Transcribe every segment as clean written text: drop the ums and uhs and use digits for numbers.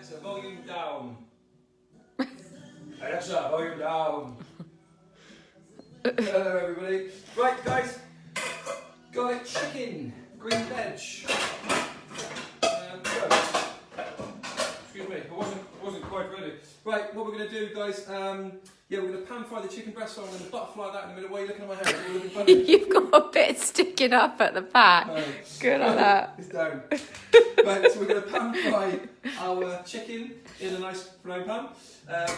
Alexa, volume down. Alexa, volume down. Hello everybody. Right guys, garlic chicken, green veg. Excuse me, I wasn't quite ready. Right, what we're going to do guys, yeah, we're going to pan fry the chicken breast, so I'm going to butterfly that in a minute. Why are you looking at my hair? Are you looking funny? You've got a bit sticking up at the back. No. Good on that. It's down. Right, so we're going to pan fry our chicken in a nice frying pan.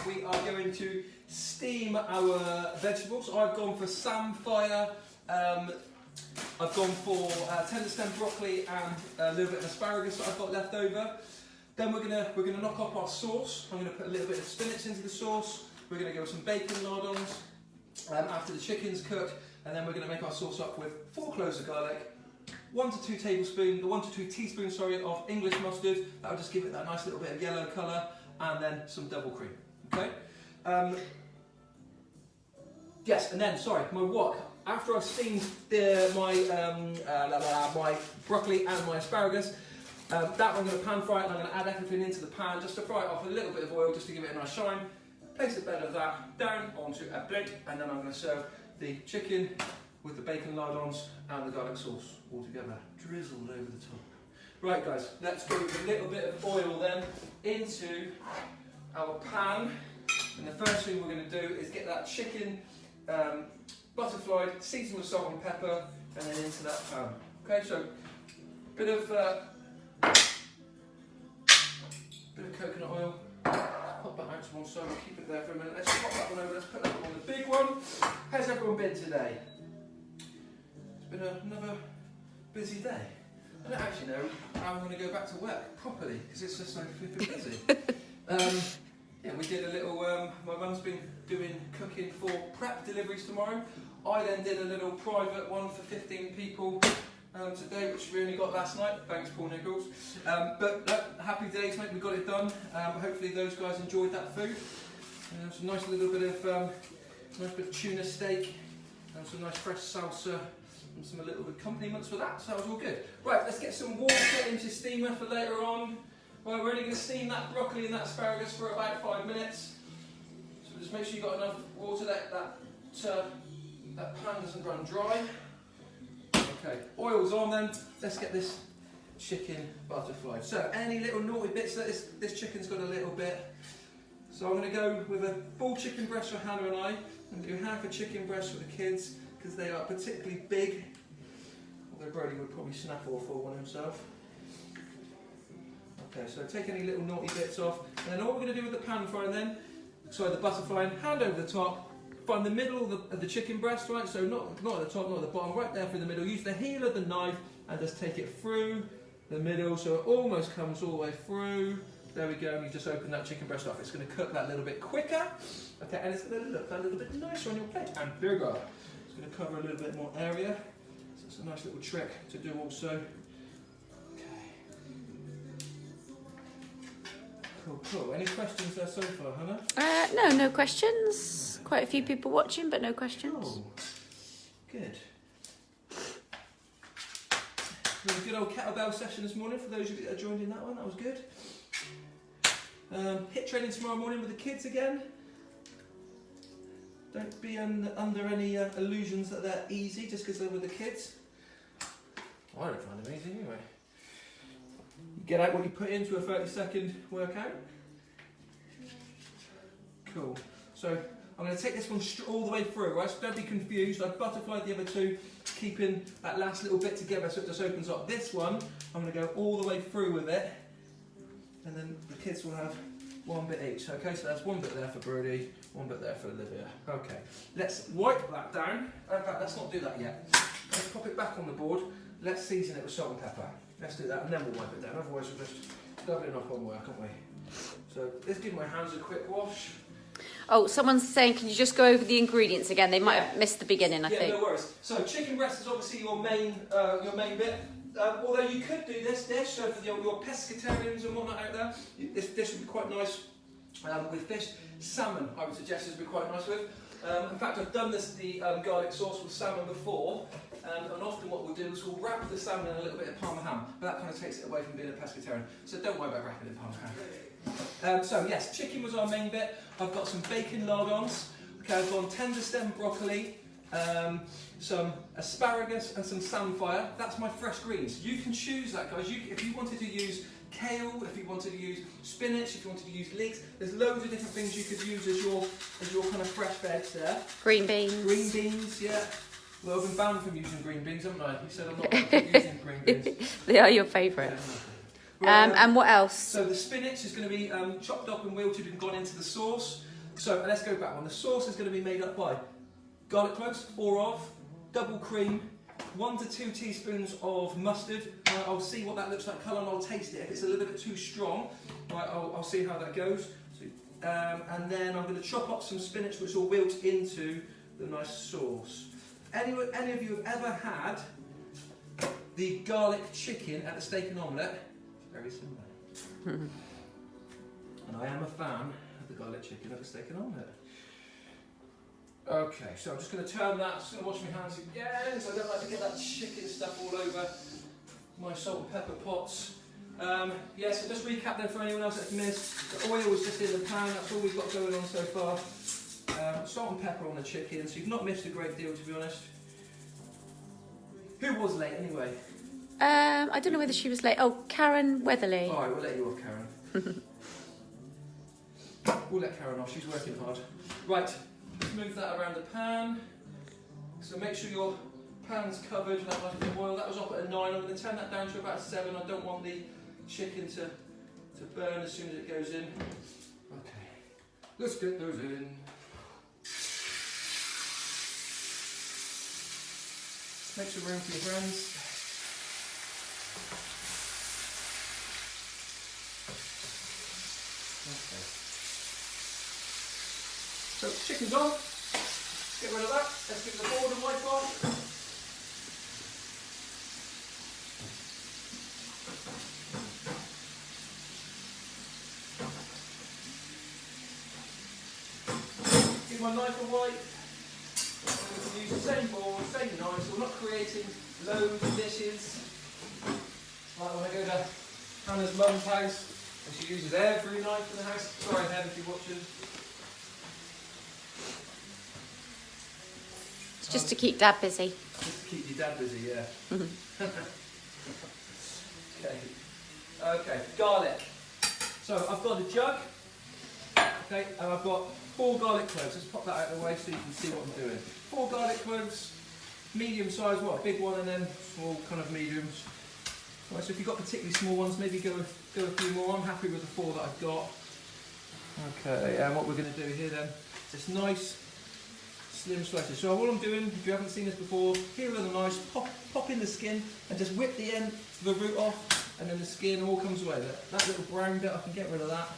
We are going to steam our vegetables. I've gone for samphire. I've gone for tender stem broccoli and a little bit of asparagus that I've got left over. Then we're gonna knock up our sauce. I'm gonna put a little bit of spinach into the sauce. We're gonna go with some bacon lardons after the chicken's cooked, and then we're gonna make our sauce up with 4 cloves of garlic, 1 to 2 teaspoons, of English mustard. That'll just give it that nice little bit of yellow colour, and then some double cream. Okay. Yes, and then my wok. After I've steamed my broccoli and my asparagus, that I'm going to pan fry it, and I'm going to add everything into the pan just to fry it off with a little bit of oil just to give it a nice shine. Place a bit of that down onto a plate, and then I'm going to serve the chicken with the bacon lardons and the garlic sauce all together, drizzled over the top. Right guys, let's go with a little bit of oil then into our pan, and the first thing we're going to do is get that chicken butterflied, seasoned with salt and pepper, and then into that pan. Okay, so bit of coconut oil. Pop that out to one side, we'll keep it there for a minute. Let's pop that one over, let's put that one on the big one. How's everyone been today? It's been another busy day. I don't actually know how I'm going to go back to work properly, because it's just so flipping busy. Yeah, we did a little, my mum's been doing cooking for prep deliveries tomorrow. I then did a little private one for 15 people today, which we only got last night. Thanks, Paul Nichols. But happy days, mate. We got it done. Hopefully those guys enjoyed that food. Some nice little bit of tuna steak, and some nice fresh salsa, and some a little accompaniments for that. So that was all good. Right, let's get some water into steamer for later on. Right, we're only going to steam that broccoli and that asparagus for about 5 minutes. So just make sure you've got enough water that pan doesn't run dry. Okay, oil's on then. Let's get this chicken butterflied. So any little naughty bits that this chicken's got a little bit. So I'm going to go with a full chicken breast for Hannah and I. I'm going to do half a chicken breast for the kids because they are particularly big. Although Brody would probably snaffle for one himself. Okay, so take any little naughty bits off, and then all we're going to do with the pan frying then, the butterfly, hand over the top, find the middle of the chicken breast, right, so not at the top, not at the bottom, right there through the middle, use the heel of the knife and just take it through the middle, so it almost comes all the way through. There we go, and you just open that chicken breast off. It's going to cook that little bit quicker, okay, and it's going to look a little bit nicer on your plate, and bigger. It's going to cover a little bit more area, so it's a nice little trick to do also. Cool. Any questions there so far, Hannah? No questions. Quite a few people watching, but no questions. Oh, good. We had a good old kettlebell session this morning for those of you that joined in that one. That was good. HIIT training tomorrow morning with the kids again. Don't be under any illusions that they're easy just because they're with the kids. I don't find them easy anyway. Get out what you put into a 30-second workout. Cool. So I'm going to take this one all the way through, right? So don't be confused. I've butterflied the other two, keeping that last little bit together so it just opens up. This one, I'm going to go all the way through with it, and then the kids will have one bit each. Okay, so that's one bit there for Brody, one bit there for Olivia. Okay, let's wipe that down. In fact, let's not do that yet. Let's pop it back on the board. Let's season it with salt and pepper. Let's do that, and then we'll wipe it down. Otherwise, we'll just doubling up on work, aren't we? So let's give my hands a quick wash. Oh, someone's saying, can you just go over the ingredients again? They might have missed the beginning, I think. Yeah, no worries. So chicken breast is obviously your main bit. Although you could do this dish, so for your pescatarians and whatnot out there, this dish would be quite nice with fish. Salmon, I would suggest, would be quite nice with. In fact, I've done the garlic sauce with salmon before, and often what we'll do is we'll wrap the salmon in a little bit of parma ham, but that kind of takes it away from being a pescatarian. So don't worry about wrapping it in parma ham. So yes, chicken was our main bit. I've got some bacon lardons. Okay, I've gone tender stem broccoli, some asparagus and some samphire. That's my fresh greens. You can choose that, guys. If you wanted to use kale, if you wanted to use spinach, if you wanted to use leeks, there's loads of different things you could use as your kind of fresh veg there. Green beans. Green beans, yeah. Well, I've been banned from using green beans, haven't I? You said I'm not using green beans. They are your favourite. Yeah. And what else? So the spinach is going to be chopped up and wilted and gone into the sauce. So let's go back one. The sauce is going to be made up by garlic cloves, 4 of, double cream, 1 to 2 teaspoons of mustard. I'll see what that looks like colour and I'll taste it. If it's a little bit too strong, right, I'll see how that goes. So, and then I'm going to chop up some spinach which will wilt into the nice sauce. Any of you have ever had the garlic chicken at the steak and omelette? Very similar. And I am a fan of the garlic chicken at the steak and omelette. Okay, so I'm just going to turn that, I'm just going to wash my hands again, so I don't like to get that chicken stuff all over my salt and pepper pots. Yeah, so just recap then for anyone else that's missed. The oil was just in the pan, that's all we've got going on so far. Salt and pepper on the chicken, so you've not missed a great deal, to be honest. Who was late anyway? I don't know whether she was late. Oh, Karen Weatherly. Alright, we'll let you off, Karen. We'll let Karen off, she's working hard. Right, let's move that around the pan. So make sure your pan's covered with that much oil. That was up at a 9, I'm going to turn that down to about a 7. I don't want the chicken to burn as soon as it goes in. Okay, let's get those in. Make some room for your friends. Okay. So chicken's on. Get rid of that. Let's get the board and wipe on. Give my knife a wipe. We can use the same board, same knife, so we're not creating loads of dishes. Like when I go to Hannah's mum's house, and she uses every knife in the house. Sorry, Heather, if you're watching. It's just to keep Dad busy. Just to keep your dad busy, yeah. Okay, garlic. So I've got a jug. Okay, and I've got 4 garlic cloves. Let's pop that out of the way so you can see what I'm doing. 4 garlic cloves, medium size, a big one, and then small kind of mediums. Right, so if you've got particularly small ones, maybe go a few more. I'm happy with the 4 that I've got. Okay, and what we're going to do here then, just nice slim slices. So all I'm doing, if you haven't seen this before, peel them nice, pop in the skin, and just whip the end, the root off, and then the skin all comes away. That little brown bit, I can get rid of that.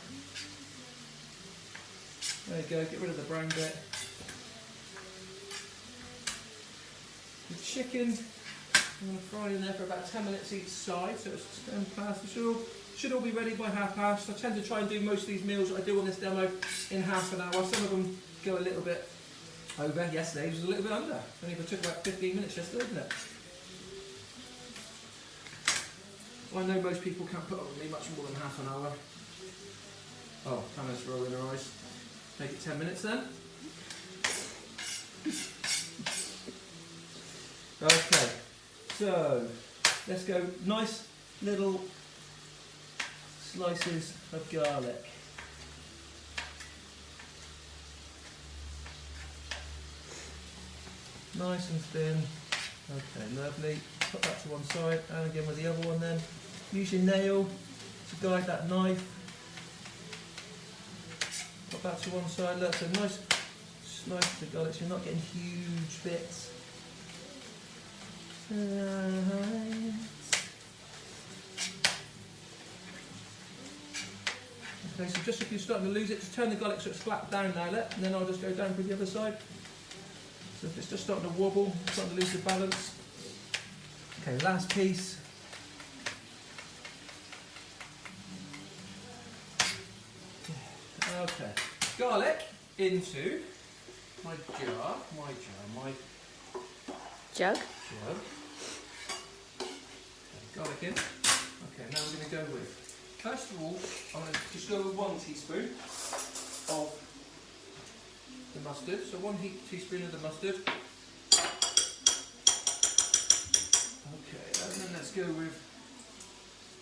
There you go, get rid of the brown bit. The chicken, I'm going to fry in there for about 10 minutes each side, so it's 10 past. It should all be ready by 1/2. I tend to try and do most of these meals that I do on this demo in half an hour. Some of them go a little bit over. Yesterday's was a little bit under. Only took about 15 minutes yesterday, didn't it? I know most people can't put up with me much more than half an hour. Oh, Hannah's rolling her eyes. Make it 10 minutes then. Okay, so let's go nice little slices of garlic. Nice and thin. Okay, lovely. Put that to one side, and again with the other one then. Use your nail to guide that knife. Put that to one side. Look, so nice slices of garlic, so you're not getting huge bits. Okay, so just if you're starting to lose it, just turn the garlic so it's flat down now, and then I'll just go down for the other side. So if it's just starting to wobble, starting to lose the balance. Okay, last piece. Okay, garlic into my Jug. jug. Okay, garlic in. Okay, now we're going to go with First of all, I'm going to just go with 1 teaspoon of the mustard. So 1 teaspoon of the mustard. Okay, and then let's go with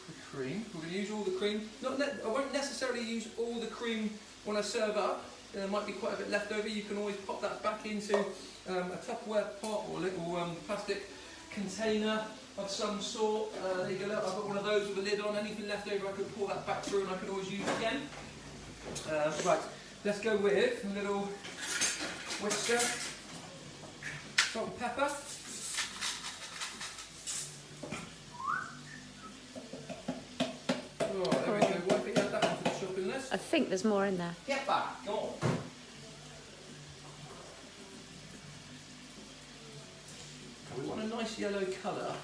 the cream. We're going to use all the cream. I won't necessarily use all the cream when I serve up. There might be quite a bit left over. You can always pop that back into a Tupperware pot or a little plastic container of some sort. There you go, I've got one of those with a lid on. Anything left over I could pour that back through and I could always use again. Right, let's go with a little whisker, salt and pepper. Oh, there we go. Why don't you add that onto the shopping list? I think there's more in there. Get back, go on. We want a nice yellow colour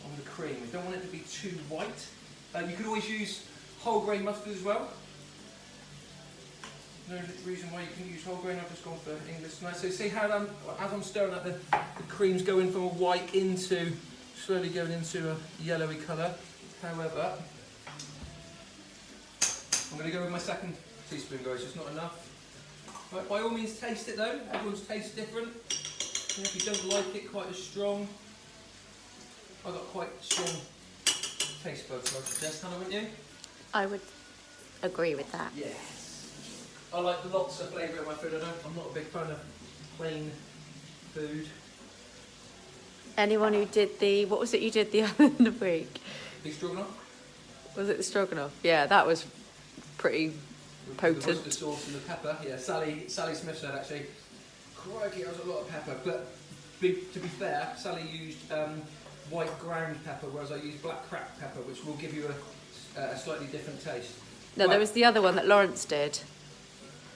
on the cream. We don't want it to be too white. You could always use whole grain mustard as well. No reason why you can use whole grain. I've just gone for English tonight. So see how as I'm stirring up, the cream's going from a white into slowly going into a yellowy colour. However, I'm going to go with my 2nd teaspoon, guys. It's not enough. Right, by all means, taste it though. Everyone's taste different. And if you don't like it quite as strong, I've got quite strong taste buds, so I suggest, Hannah, wouldn't you? I would agree with that. Yes. I like lots of flavour in my food. I'm not a big fan of plain food. Anyone who did what was it you did the other week? Beef stroganoff? Was it the stroganoff? Yeah, that was pretty potent. The mustard sauce and the pepper. Yeah, Sally Smith said actually, crikey, that was a lot of pepper. But to be fair, Sally used white ground pepper, whereas I used black cracked pepper, which will give you a slightly different taste. No, there was the other one that Lawrence did.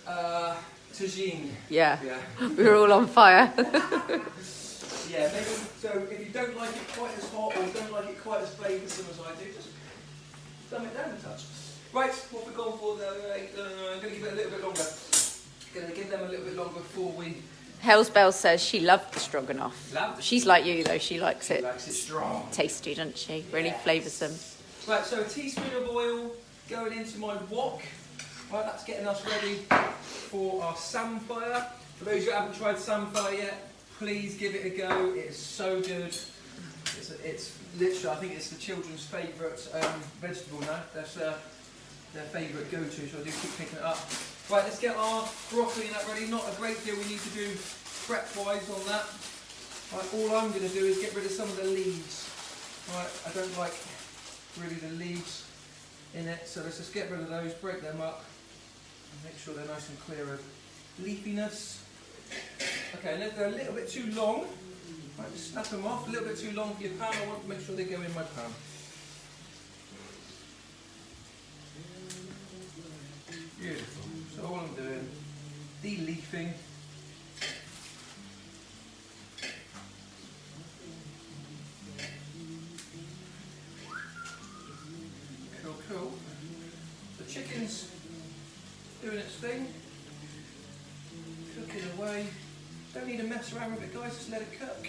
Tagine. Yeah. Yeah. We were all on fire. Yeah, maybe, so if you don't like it quite as hot or don't like it quite as flavoursome as I do, just dumb it down a touch. Right, what we're going for though, I'm going to give it a little bit longer. Going to give them a little bit longer before we... Hell's Bell says she loved the stroganoff. Love it. She's like you though, she likes it. She likes it strong. Tasty, doesn't she? Really Yes. flavoursome. Right, so a teaspoon of oil going into my wok. Right, that's getting us ready for our samphire. For those who haven't tried samphire yet, please give it a go. It is so good. It's literally, I think it's the children's favourite vegetable now. That's their favourite go-to, so I do keep picking it up. Right, let's get our broccoli and that ready. Not a great deal we need to do prep-wise on that. Right, all I'm going to do is get rid of some of the leaves. Right, I don't like really the leaves in it, so let's just get rid of those, break them up, and make sure they're nice and clear of leafiness. Okay, and if they're a little bit too long, right, just snap them off. A little bit too long for your pan. I want to make sure they go in my pan. Beautiful. So all I'm doing, de-leafing. Cool. The chicken's doing its thing. Cooking away. Don't need to mess around with it, guys, just let it cook.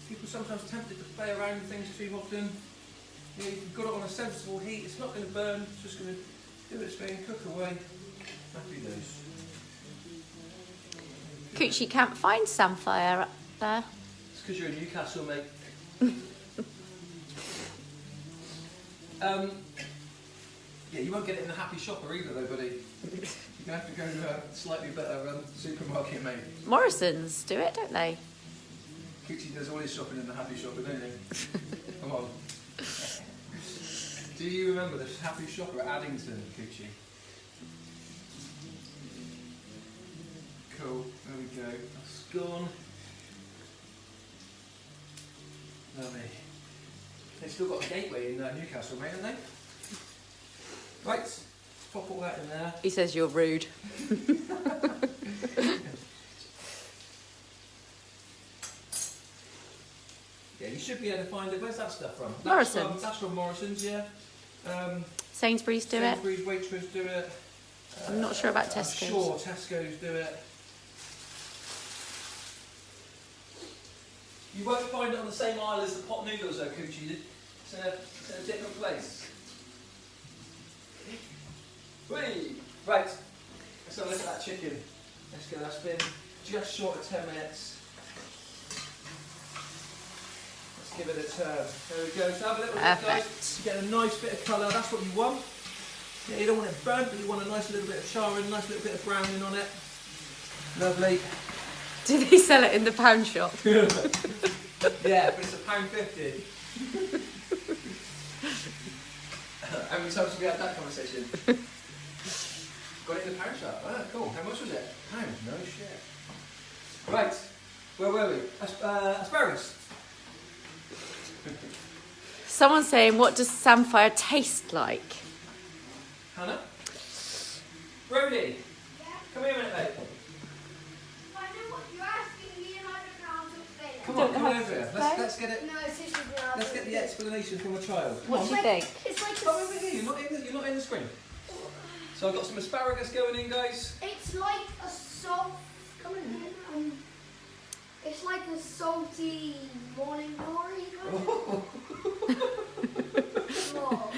People sometimes tempted to play around with things too often. You know, you've got it on a sensible heat, it's not going to burn, it's just going to do its thing, cook away. Happy days. Coochie can't find samphire up there. It's because you're in Newcastle, mate. Yeah, you won't get it in the Happy Shopper either, though, buddy. You have to go to a slightly better supermarket, mate. Morrison's do it, don't they? Coochie does all his shopping in the Happy Shopper, don't he? Come on. Do you remember the Happy Shopper at Addington, Coochie? Cool, there we go. That's gone. Lovely. They've still got a gateway in Newcastle, mate, haven't they? Right, pop all that in there. He says you're rude. Yeah, you should be able to find it. Where's that stuff from? Morrison's. That's from Morrison's, yeah. Sainsbury's do it. Sainsbury's, Waitrose do it. I'm not sure about I'm Tesco's. sure Tesco's do it. You won't find it on the same aisle as the pot noodles though, Coochie. It's in a different place. Whee! Right, let's have a look at that chicken. Let's go, that's been just short of 10 minutes. Let's give it a turn. There we go, so have a little look, guys. Get a nice bit of colour, that's what you want. Yeah, you don't want it burnt, but you want a nice little bit of charring, a nice little bit of browning on it. Lovely. Do they sell it in the pound shop? Yeah, but it's £1.50. How many times have we had that conversation? Got it in the pound shop. Ah, cool. How much was it? Pound. No shit. Right. Where were we? Asparagus. Someone's saying, what does samphire taste like? Hannah? Brody? Yeah. Come here a minute, mate. I know what you're asking me and I don't know how to explain it. Come on, come over here. Let's get it. No, it's just a Let's get the explanation from a child. What do you think? It's like Come over here. You're not in the screen. So I've got some asparagus going in, guys. It's like a salt. Come in. It's like a salty morning glory. Kind of. Oh.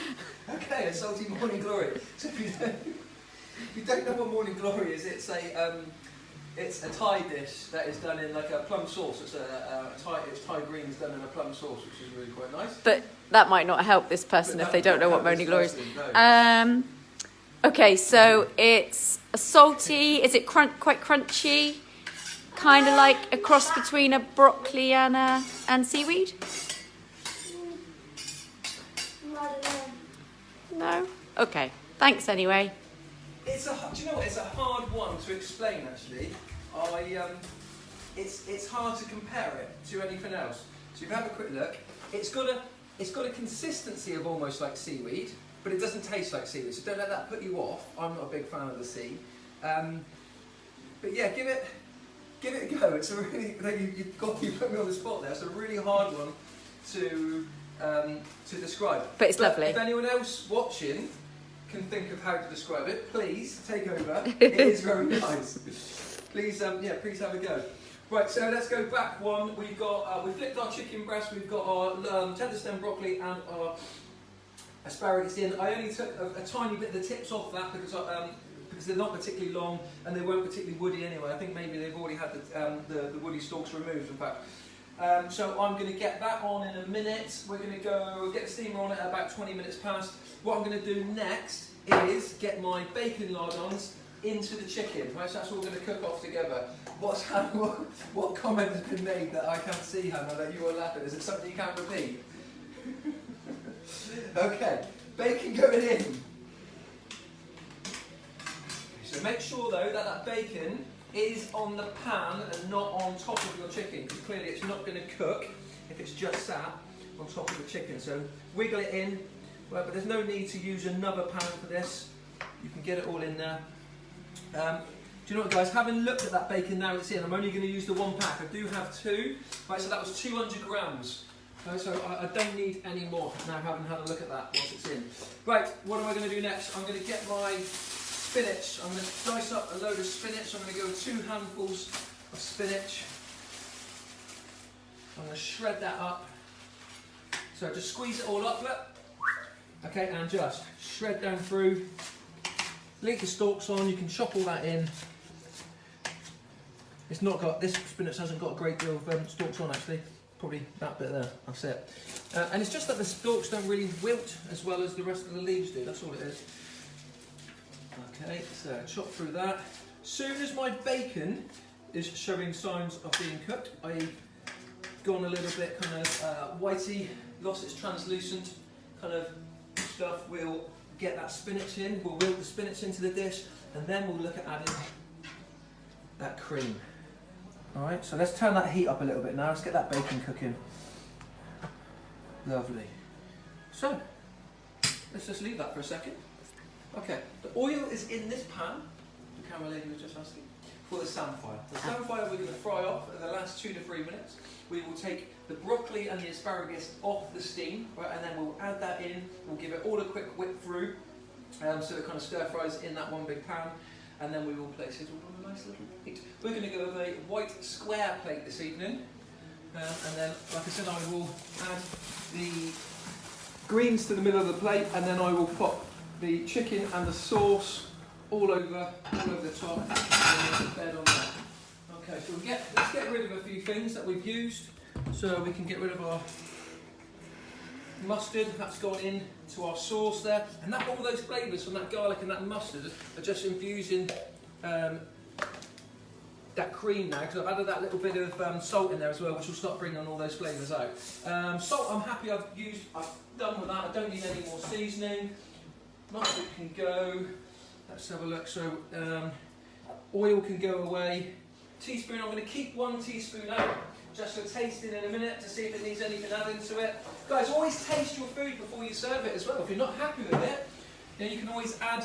Okay, a salty morning glory. So if you don't know what morning glory is, it's a Thai dish that is done in like a plum sauce. It's Thai greens done in a plum sauce, which is really quite nice. But that might not help this person if they don't know what morning glory is. No. Okay, so it's a salty, is it quite crunchy? Kind of like a cross between a broccoli and seaweed? I don't know. No? Okay, thanks anyway. Do you know what? It's a hard one to explain. Actually, it's hard to compare it to anything else. So if you have a quick look, it's got a consistency of almost like seaweed, but it doesn't taste like seaweed. So don't let that put you off. I'm not a big fan of the sea, but yeah, give it a go. It's a really you put me on the spot there. It's a really hard one to describe. But it's lovely. If anyone else watching can think of how to describe it, please take over. It is very nice. Please, please have a go. Right, so let's go back one. We flipped our chicken breast. We've got our tender stem broccoli and our asparagus in. I only took a tiny bit of the tips off that because they're not particularly long and they weren't particularly woody anyway. I think maybe they've already had the woody stalks removed, in fact. So I'm going to get that on in a minute. We're going to go get the steamer on it at about 20 minutes past. What I'm going to do next is get my bacon lardons into the chicken. Right, so that's all going to cook off together. What comment has been made that I can't see, Hannah, that you are laughing? Is it something you can't repeat? Okay, bacon going in. So make sure though that bacon is on the pan and not on top of your chicken, because clearly it's not going to cook if it's just sat on top of the chicken. So wiggle it in, right, but there's no need to use another pan for this. You can get it all in there. Do you know what, guys, having looked at that bacon now it's in, I'm only going to use the one pack. I do have two, right, so that was 200 grams. So I don't need any more now, having had a look at that once it's in. Right, what am I going to do next? I'm going to get my spinach. I'm going to dice up a load of spinach. I'm going to go with 2 handfuls of spinach. I'm going to shred that up. So just squeeze it all up, look. Okay, and just shred down through. Leave the stalks on. You can chop all that in. It's not got, this spinach hasn't got a great deal of stalks on actually. Probably that bit there, that's it. And it's just that the stalks don't really wilt as well as the rest of the leaves do, that's all it is. Okay, so chop through that. Soon as my bacon is showing signs of being cooked, I've gone a little bit kind of whitey, lost its translucent kind of stuff. We'll get that spinach in, we'll wilt the spinach into the dish, and then we'll look at adding that cream. Alright, so let's turn that heat up a little bit now. Let's get that bacon cooking. Lovely. So, let's just leave that for a second. Okay, the oil is in this pan, the camera lady was just asking, for the samphire. The samphire we're going to fry off in the last 2 to 3 minutes. We will take the broccoli and the asparagus off the steam, right, and then we'll add that in. We'll give it all a quick whip through, so it kind of stir fries in that one big pan. And then we will place it all on a nice little plate. We're going to go with a white square plate this evening. And then, like I said, I will add the greens to the middle of the plate, and then I will pop the chicken and the sauce all over the top, and then the bed on there. Okay, so let's get rid of a few things that we've used, so we can get rid of our mustard. That's gone into our sauce there, and all those flavours from that garlic and that mustard are just infusing that cream now, because I've added that little bit of salt in there as well, which will start bringing all those flavours out. Salt, I'm happy I've done with that. I don't need any more seasoning. Mustard can go. Let's have a look. So oil can go away. Teaspoon, I'm going to keep 1 teaspoon out just for tasting in a minute to see if it needs anything added to it. Guys, always taste your food before you serve it as well. If you're not happy with it, you can always add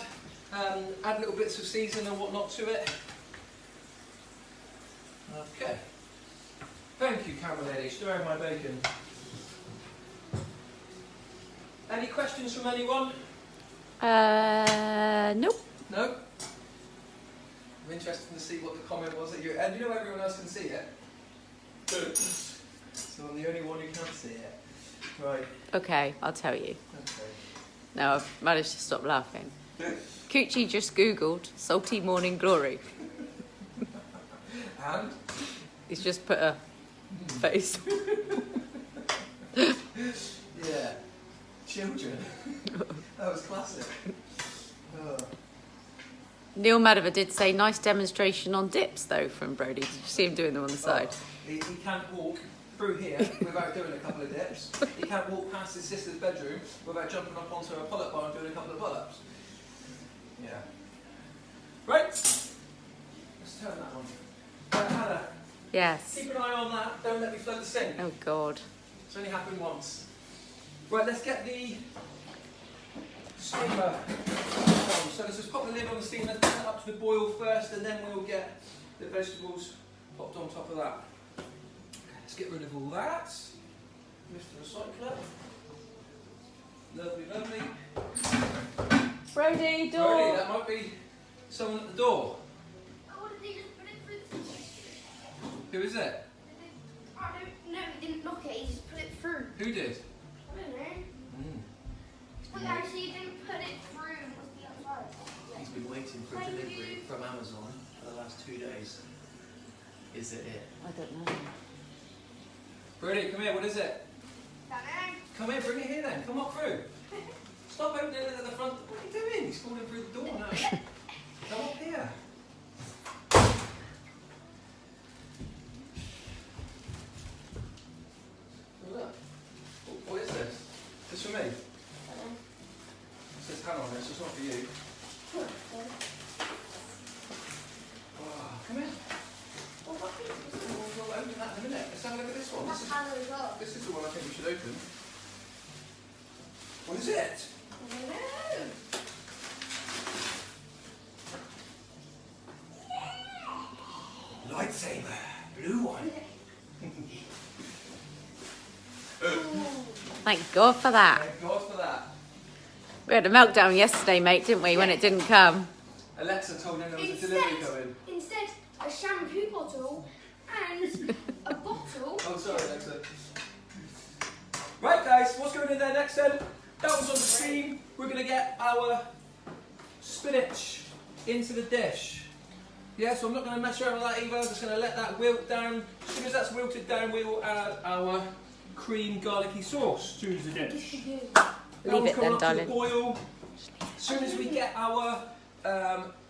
little bits of seasoning and whatnot to it. Okay. Thank you, camera lady. Stirring my bacon. Any questions from anyone? Nope. No? I'm interested to see what the comment was that you... And you know everyone else can see it? Good. So I'm the only one who can't see it. Right. Okay, I'll tell you. Okay. No, I've managed to stop laughing. Coochie just googled salty morning glory. And? He's just put a face. Yeah. Children. That was classic. Oh. Neil Madover did say nice demonstration on dips though from Brody. Did you see him doing them on the side? He can't walk through here without doing a couple of dips. He can't walk past his sister's bedroom without jumping up onto a pull-up bar and doing a couple of pull-ups. Yeah. Right. Let's turn that on. Hannah, Yes. keep an eye on that. Don't let me flood the sink. Oh God. It's only happened once. Right, let's get the steamer on. So let's just pop the lid on the steamer, turn it up to the boil first, and then we'll get the vegetables popped on top of that. Okay, let's get rid of all that. Mr. Recycler. Lovely, lovely. Brody, door. Brody, that might be someone at the door. Oh, did they just put it through? Who is it? I don't know, he didn't knock it, he just put it through. Who did? I don't know. But actually, he didn't put it through, it must be outside. He's been waiting for Thank delivery you. from Amazon for the last 2 days. Is it it? I don't know. Brody, come here, what is it? Don't know. Come here, bring it here then, come up through. Stop opening it at the front. What are you doing? He's falling through the door now. Come up here. Look. What is this? Is this for me? It says Hannah on this, it's not for you. Oh, come here. Well, what is this? We'll open that in a minute. Let's have a look at this one. That's Hannah as well. This is the one I think we should open. What is it? I don't know. Lightsaber. Blue one. Thank God for that. Thank God for that. We had a meltdown yesterday, mate, didn't we, when it didn't come? Alexa told him there was a delivery going. Instead, a shampoo bottle and a bottle. Oh, sorry, Alexa. Right, guys, what's going in there next then? That was on the steam. We're going to get our spinach into the dish. Yeah, so I'm not going to mess around with that either. I'm just going to let that wilt down. As soon as that's wilted down, we will add our cream garlicky sauce to the dish. Leave it then, darling. To the boil. As soon as we get our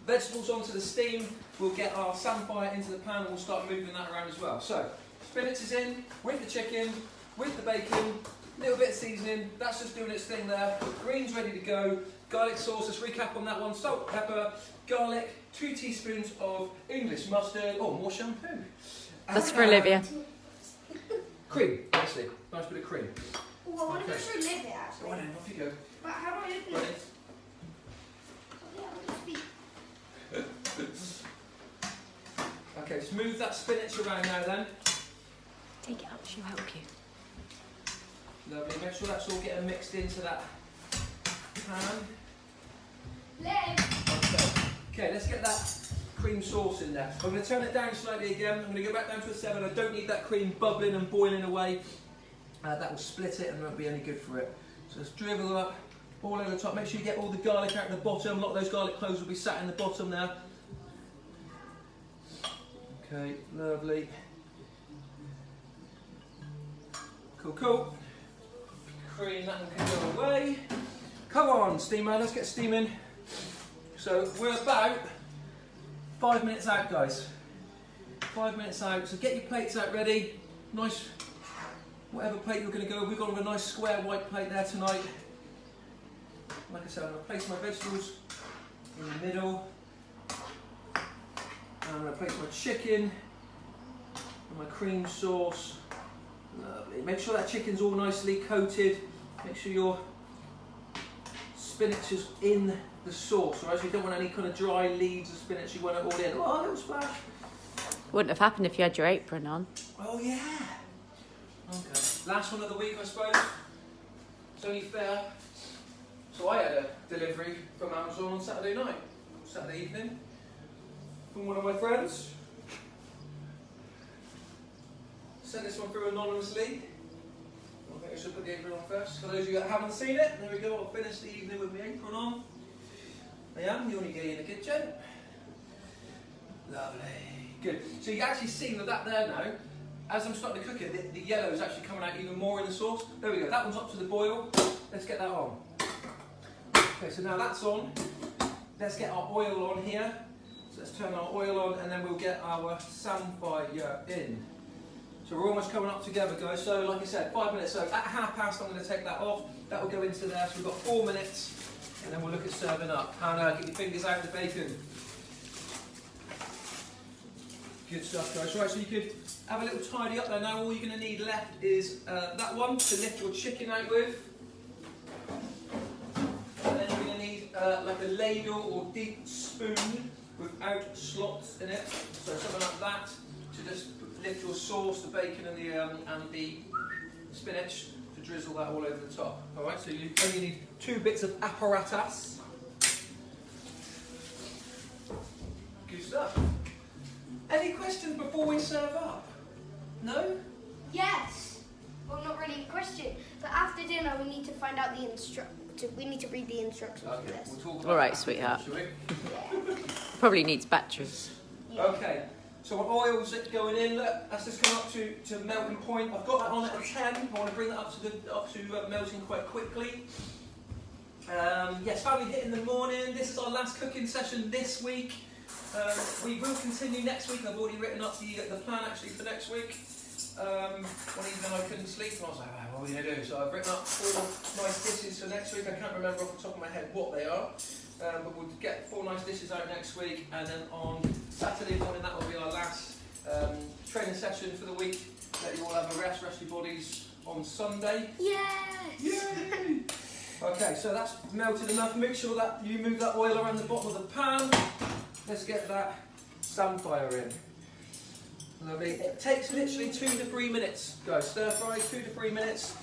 vegetables onto the steam, we'll get our samphire into the pan and we'll start moving that around as well. So, spinach is in with the chicken, with the bacon, a little bit of seasoning, that's just doing its thing there. Greens ready to go, garlic sauce, let's recap on that one, salt, pepper, garlic, 2 teaspoons of English mustard, oh, more shampoo. That's for Olivia. Cream, obviously, nice bit of cream. Oh, I want to go through live it actually. Go on then, off you go. But how do I open Ready? it? Yeah, I want to speak. Okay, just move that spinach around now then. Take it up, she'll help you. Lovely, make sure that's all getting mixed into that pan. Live. Okay, let's get that cream sauce in there. I'm going to turn it down slightly again. I'm going to go back down to a 7. I don't need that cream bubbling and boiling away. That will split it and won't be any good for it. So let's dribble up all over the top. Make sure you get all the garlic out the bottom. A lot of those garlic cloves will be sat in the bottom there. Okay, lovely. Cool, cool. Cream, that one can go away. Come on, steamer, let's get steaming. So we're about 5 minutes out, guys. 5 minutes out, so get your plates out ready. Nice, whatever plate you're going to go with. We've got a nice square white plate there tonight. Like I said, I'm going to place my vegetables in the middle. And I'm going to place my chicken and my cream sauce. Lovely. Make sure that chicken's all nicely coated. Make sure your spinach is in the sauce, or else you don't want any kind of dry leaves of spinach. You want it all in. Oh, a little splash. Wouldn't have happened if you had your apron on. Oh yeah. Okay. Last one of the week, I suppose. It's only fair. So I had a delivery from Amazon on Saturday night, Saturday evening, from one of my friends. Sent this one through anonymously. I think I should put the apron on first. For those of you that haven't seen it, there we go. I'll finish the evening with my apron on. I am the only guy in the kitchen. Lovely. Good. So you can actually see that there now, as I'm starting to cook it, the yellow is actually coming out even more in the sauce. There we go. That one's up to the boil. Let's get that on. Okay, so now that's on. Let's get our oil on here. So let's turn our oil on, and then we'll get our samphire in. So we're almost coming up together, guys. So like I said, 5 minutes. So at 1:30 I'm going to take that off. That will go into there. So we've got 4 minutes, and then we'll look at serving up. And get your fingers out of the bacon. Good stuff, guys. Right, so you could have a little tidy up there. Now all you're going to need left is that one to lift your chicken out with. And then you're going to need like a ladle or deep spoon without slots in it. So something like that to just lift your sauce, the bacon and the spinach, to drizzle that all over the top. All right, so you only need 2 bits of apparatus. Good stuff. Any questions before we serve up? No? Yes. Well, not really a question. But after dinner, we need to find out the we need to read the instructions for Okay, this. we'll talk about All right, that, sweetheart. shall we? Yeah. Probably needs batteries. Okay, so our oil's going in. Look, that's just come up to melting point. I've got that on at a 10. I want to bring that up to melting quite quickly. Yes, family hit in the morning. This is our last cooking session this week. We will continue next week. I've already written up the plan actually for next week. One evening I couldn't sleep and I was like, what are we going to do? So I've written up 4 nice dishes for next week. I can't remember off the top of my head what they are. But we'll get 4 nice dishes out next week, and then on Saturday morning that will be our last training session for the week. Let you all have a rest your bodies on Sunday. Yes. Yay! Okay, so that's melted enough. Make sure that you move that oil around the bottom of the pan. Let's get that samphire in. Lovely. It takes literally 2 to 3 minutes, guys. Stir fry, 2 to 3 minutes.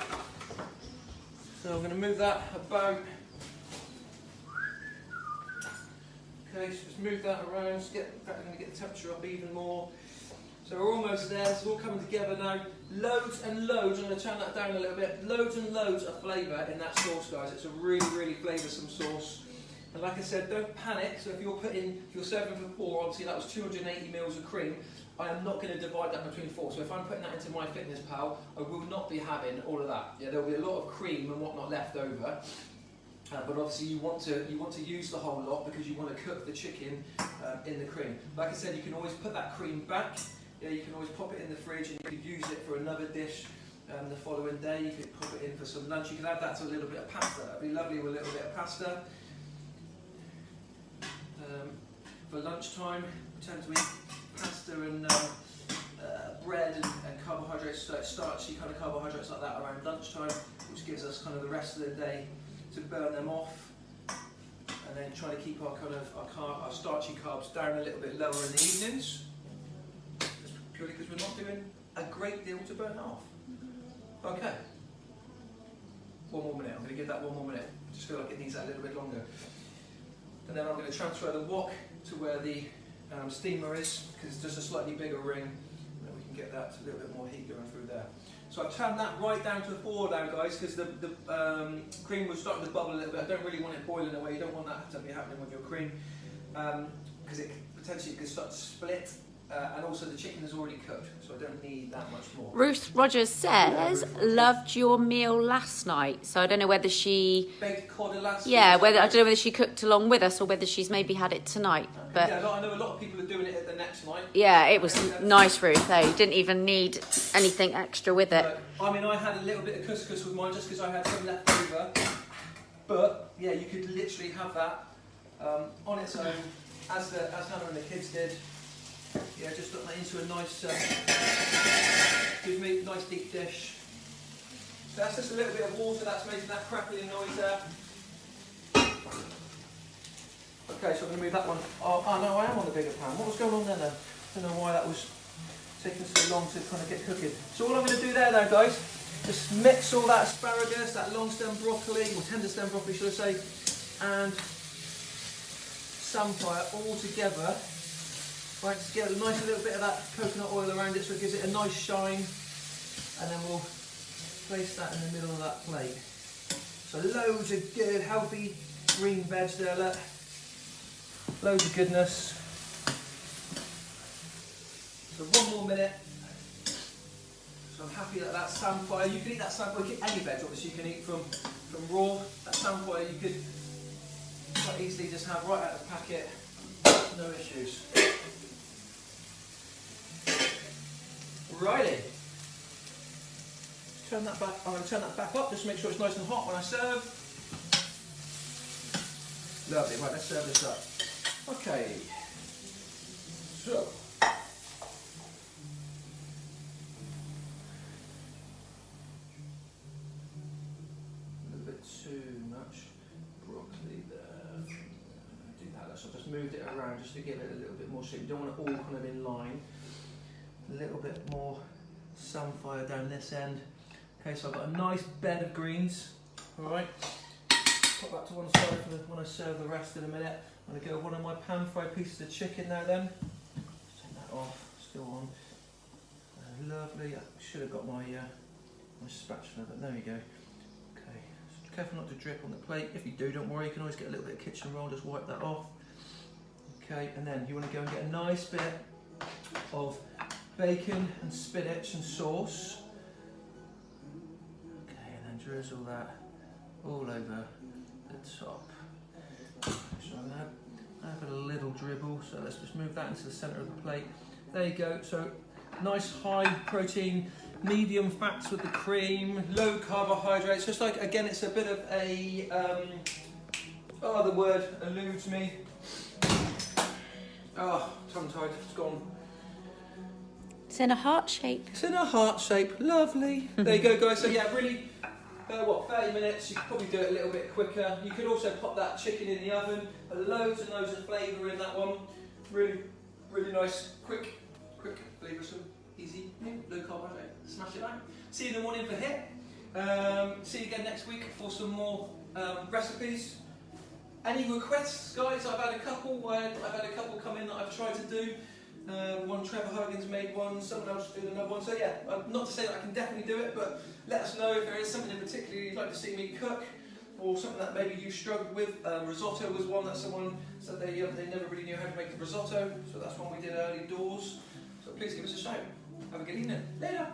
So I'm going to move that about. Okay, so just move that around. Just get the temperature up even more. So we're almost there. It's all coming together now. Loads and loads. I'm going to turn that down a little bit. Loads and loads of flavour in that sauce, guys. It's a really, really flavoursome sauce. And like I said, don't panic. So if you're serving for 4, obviously that was 280 mils of cream. I am not going to divide that between 4. So if I'm putting that into MyFitnessPal, I will not be having all of that. Yeah, there will be a lot of cream and whatnot left over. But obviously you want to use the whole lot because you want to cook the chicken in the cream. Like I said, you can always put that cream back. Yeah, you can always pop it in the fridge and you could use it for another dish the following day. You could pop it in for some lunch. You can add that to a little bit of pasta. That'd be lovely with a little bit of pasta. For lunchtime, we tend to eat pasta and bread and carbohydrates, so starchy kind of carbohydrates like that around lunchtime, which gives us kind of the rest of the day to burn them off, and then try to keep our kind of our starchy carbs down a little bit lower in the evenings, just purely because we're not doing a great deal to burn off. Okay, 1 more minute. I'm going to give that 1 more minute. I just feel like it needs that a little bit longer. And then I'm going to transfer the wok to where the steamer is, because it's just a slightly bigger ring, and then we can get that a little bit more heat going through there. So I've turned that right down to the 4 now, guys, because the cream was starting to bubble a little bit. I don't really want it boiling away. You don't want that to be happening with your cream, because it potentially could start to split. And also the chicken is already cooked, so I don't need that much more. Ruth Rogers says, loved your meal last night. So I don't know whether she... Baked cod last Yeah, night. whether I don't know whether she cooked along with us or whether she's maybe had it tonight. But Yeah, I know a lot of people are doing it at the next night. yeah, it was nice, Ruth. You didn't even need anything extra with it. I mean, I had a little bit of couscous with mine just because I had some left over. But yeah, you could literally have that on its own, as Hannah and the kids did. Yeah, just put that into a nice, nice deep dish. So that's just a little bit of water that's making that crackling noise there. Okay, so I'm going to move that one. Oh no, I am on the bigger pan. What was going on there then? I don't know why that was taking so long to kind of get cooking. So all I'm going to do there, guys, just mix all that asparagus, that long stem broccoli, or tender stem broccoli, should I say, and samphire all together. Right, to get a nice little bit of that coconut oil around it so it gives it a nice shine, and then we'll place that in the middle of that plate. So loads of good, healthy green veg there, look. Loads of goodness. So 1 more minute. So I'm happy that that samphire, you can eat that samphire, any veg obviously you can eat from raw. That samphire you could quite easily just have right out of the packet, no issues. Righty. Turn that back. I'm going to turn that back up just to make sure it's nice and hot when I serve. Lovely. Right, let's serve this up. Okay. So. A little bit too much broccoli there. Do that. So I've just moved it around just to give it a little bit more shape. You don't want it all kind of in line. A little bit more samphire down this end. Okay, so I've got a nice bed of greens. Alright, put that to one side for when I serve the rest in a minute. I'm going to go with one of my pan fried pieces of chicken now then. Just take that off, still on. Lovely, I should have got my spatula, but there we go. Okay, so careful not to drip on the plate. If you do, don't worry, you can always get a little bit of kitchen roll, just wipe that off. Okay, and then you want to go and get a nice bit of bacon and spinach and sauce. Okay, and then drizzle that all over the top. So I'm going to have a little dribble, so let's just move that into the centre of the plate. There you go, so nice high protein, medium fats with the cream, low carbohydrates, just like, again, it's a bit of a, oh, the word eludes me. Oh, tongue-tied, it's gone. It's in a heart shape. It's in a heart shape, lovely. There you go, guys. So yeah, really, 30 minutes. You could probably do it a little bit quicker. You could also pop that chicken in the oven. But loads and loads of flavour in that one. Really, really nice, quick flavoursome, easy, low carbohydrate. Smash it out. See you in the morning for HIIT. See you again next week for some more recipes. Any requests, guys? I've had a couple come in that I've tried to do. One Trevor Huggins made one, someone else did another one. So yeah, not to say that I can definitely do it, but let us know if there is something in particular you'd like to see me cook, or something that maybe you struggled with. Risotto was one that someone said they never really knew how to make the risotto, so that's one we did early doors. So please give us a shout. Have a good evening. Later.